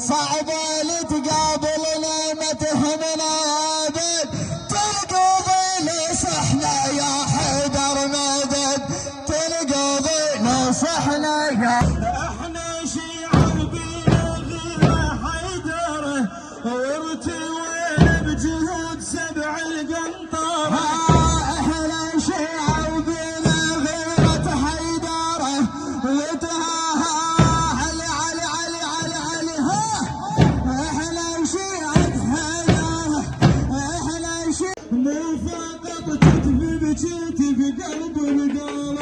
صعب اللي تقابل نعمته من عابد تلقى نصحنا يا حيدر مدد تلقى نصحنا يا احنا شيعة بينا غير حيدر وارتوينا بجهود سبع القنطرة احنا شيعة وبينا غيرة حيدر وتها علي علي علي علي علي ها احنا شيعة حيدر احنا شيعة مو فقط كتف بجيت بقلب القلب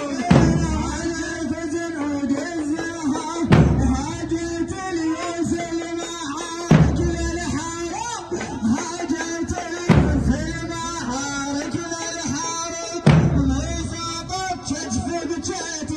على فزن وجزها هاجت اليوسل معارك للحرب هاجت اليوسل معارك للحرب مو فقط كتف بجيت